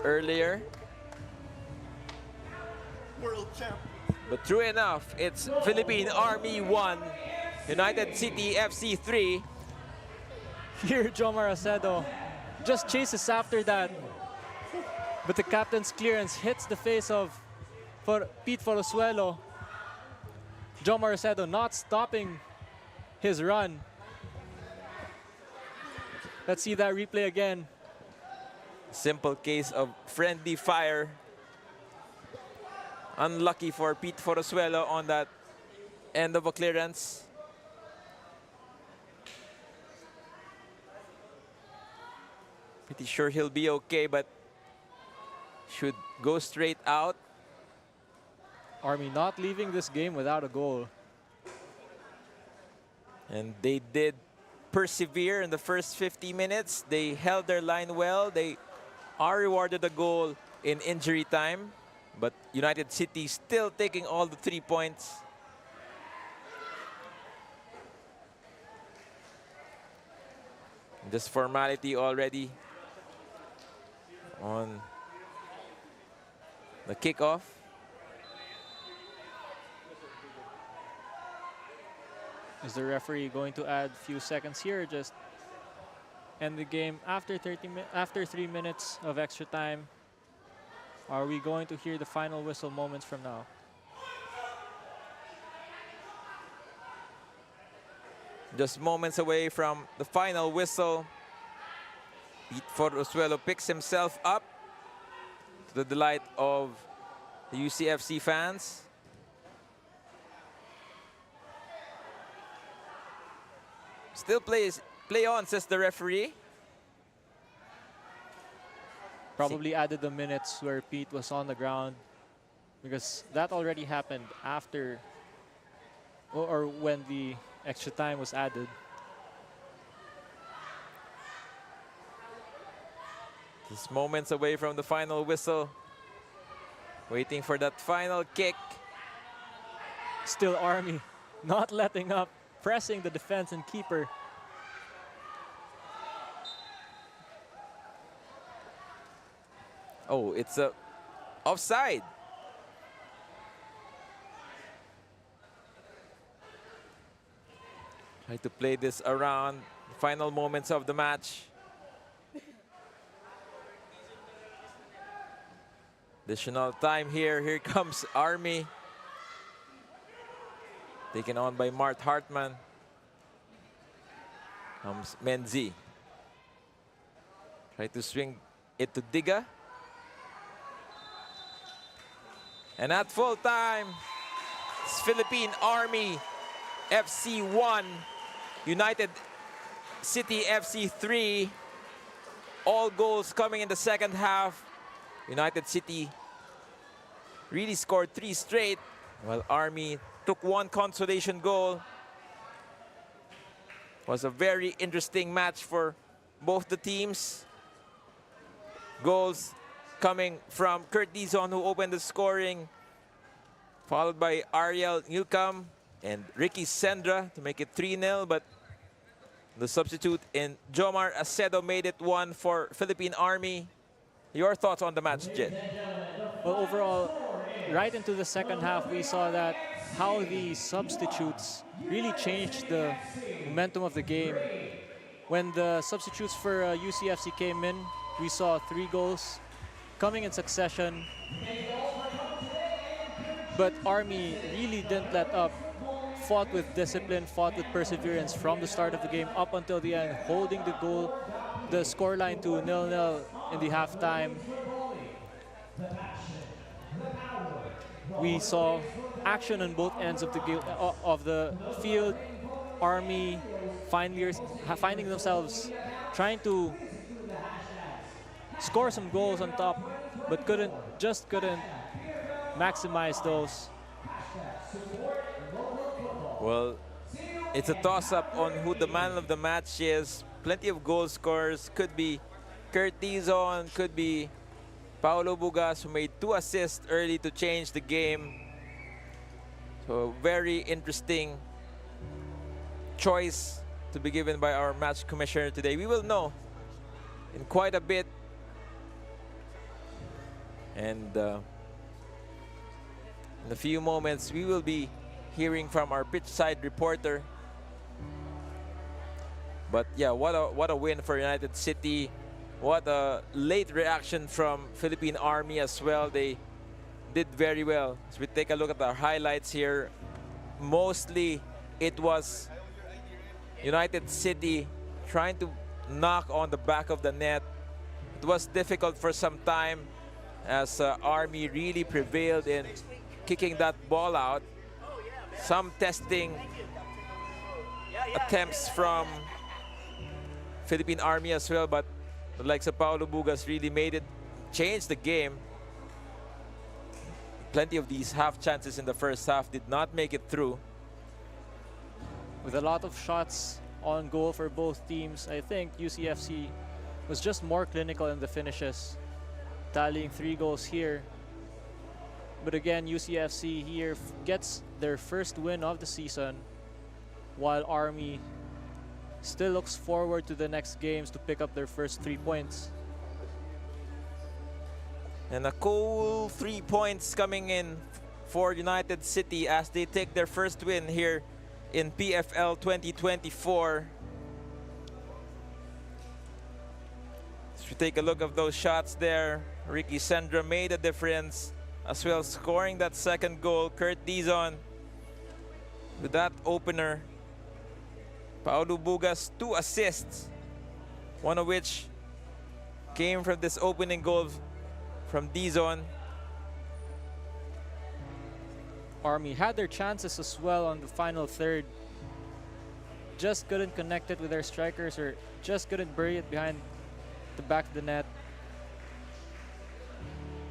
earlier. World champ. But true enough, it's Philippine Army 1, United City FC 3. Here, Jomar Acedo just chases after that. But the captain's clearance hits the face of Pete Forosuelo. Jomar Acedo not stopping his run. Let's see that replay again. Simple case of friendly fire. Unlucky for Pete Forosuelo on that end of a clearance. Pretty sure he'll be okay, but should go straight out. Army not leaving this game without a goal. And they did persevere in the first 50 minutes. They held their line well. They are rewarded a goal in injury time. But United City still taking all the 3 points. This formality already on the kickoff. Is the referee going to add a few seconds here or just end the game after 3 minutes of extra time? Are we going to hear the final whistle moments from now? Just moments away from the final whistle. Pete Forosuelo picks himself up to the delight of the UCFC fans. Still play on, says the referee. Probably added the minutes where Pete was on the ground because that already happened after or when the extra time was added. Just moments away from the final whistle. Waiting for that final kick. Still Army not letting up, pressing the defense and keeper. Oh, it's a offside. Try to play this around the final moments of the match. Additional time here. Here comes Army. Taken on by Mart Hartman. Comes Menzi. Try to swing it to Diga. And at full time, it's Philippine Army FC 1, United City FC 3. All goals coming in the second half. United City really scored 3 straight, while Army took 1 consolation goal. Was a very interesting match for both the teams. Goals coming from Kurt Dizon, who opened the scoring, followed by Ariel Newcomb and Ricky Sendra to make it 3-0, but the substitute in Jomar Acedo made it 1 for Philippine Army. Your thoughts on the match, Jed? Well, overall, right into the second half, we saw that how the substitutes really changed the momentum of the game. When the substitutes for UCFC came in, we saw 3 goals coming in succession. But Army really didn't let up. Fought with discipline, fought with perseverance from the start of the game up until the end, holding the goal, the scoreline to 0-0 in the halftime. We saw action on both ends of the field. Army finding themselves trying to score some goals on top, but couldn't maximize those. Well, it's a toss-up on who the man of the match is. Plenty of goal scorers. Could be Kurt Dizon, could be Paulo Bugas, who made 2 assists early to change the game. So very interesting choice to be given by our match commissioner today. We will know in quite a bit And in a few moments, we will be hearing from our pitch side reporter. But yeah, what a win for United City. What a late reaction from Philippine Army as well. They did very well. As we take a look at our highlights here, mostly it was United City trying to knock on the back of the net. It was difficult for some time as Army really prevailed in kicking that ball out. Some testing attempts from Philippine Army as well, but the likes of Paulo Bugas really made it, changed the game. Plenty of these half chances in the first half did not make it through. With a lot of shots on goal for both teams, I think UCFC was just more clinical in the finishes, tallying 3 goals here. But again, UCFC here gets their first win of the season, while Army still looks forward to the next games to pick up their first 3 points. And a cool 3 points coming in for United City as they take their first win here in PFL 2024. As we take a look at those shots there, Ricky Sendra made a difference, as well scoring that second goal. Kurt Dizon with that opener. Paulo Bugas, 2 assists, one of which came from this opening goal from Dizon. Army had their chances as well on the final third. Just couldn't connect it with their strikers, or just couldn't bury it behind the back of the net.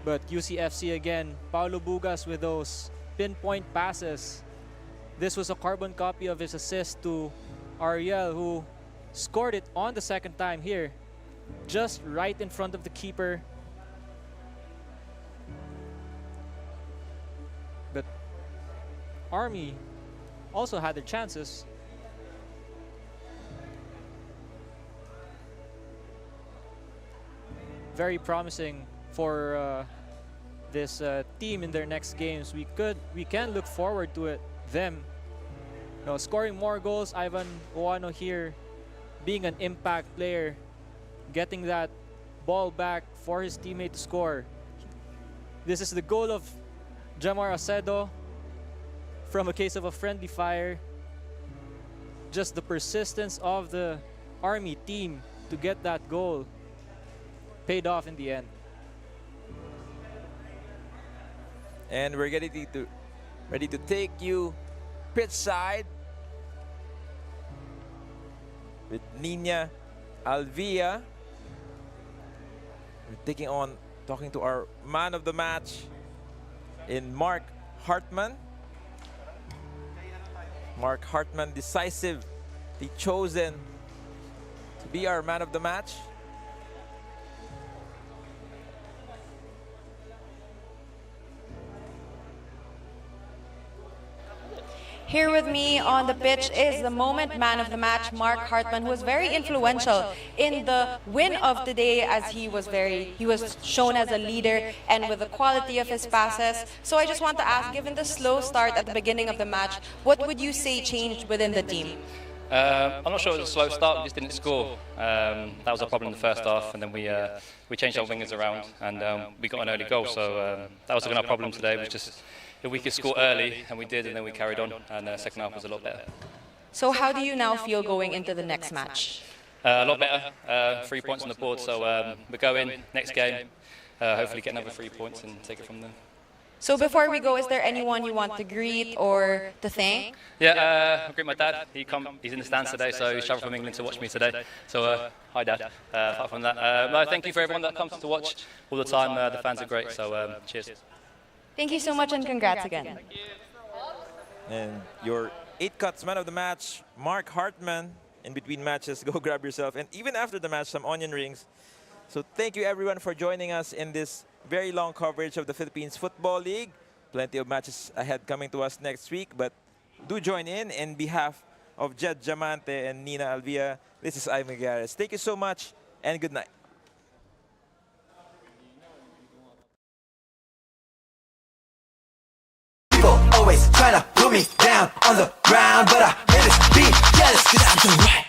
But UCFC again, Paulo Bugas with those pinpoint passes. This was a carbon copy of his assist to Ariel, who scored it on the second time here, just right in front of the keeper. But Army also had their chances. Very promising for this team in their next games. We can look forward to them scoring more goals. Ivan Oano here being an impact player, getting that ball back for his teammate to score. This is the goal of Jamar Acedo from a case of a friendly fire. Just the persistence of the Army team to get that goal paid off in the end. And we're ready to take you pitch side with Nina Alvia. We're talking to our man of the match in Mark Hartman. Mark Hartman, decisively chosen to be our man of the match. Here with me on the pitch is the moment man of the match, Mark Hartman, who was very influential in the win of today, as he was shown as a leader and with the quality of his passes. So I just want to ask, given the slow start at the beginning of the match, what would you say changed within the team? I'm not sure it was a slow start, we just didn't score. That was a problem in the first half, and then we changed our wingers around, and we got an early goal. So that was our problem today. It was just if we could score early, and we did, and then we carried on, and the second half was a lot better. So how do you now feel going into the next match? A lot better, 3 points on the board, so we go in, next game, hopefully get another 3 points and take it from there. So before we go, is there anyone you want to greet or to thank? Yeah, I greet my dad. He's in the stands today, so he's travelled from England to watch me today. So hi, Dad. Apart from that, no, thank you for everyone that comes to watch all the time. The fans are great, so cheers. Thank you so much, and congrats again. And your 8 cuts man of the match, Mark Hartman. In between matches, go grab yourself, and even after the match, some onion rings. So thank you everyone for joining us in this very long coverage of the Philippines Football League. Plenty of matches ahead coming to us next week, but do join in behalf of Jed Jamante and Nina Alvia. This is Ivan Garres. Thank you so much, and good night. down on the ground, but I hate it, be jealous, 'cause I'm the right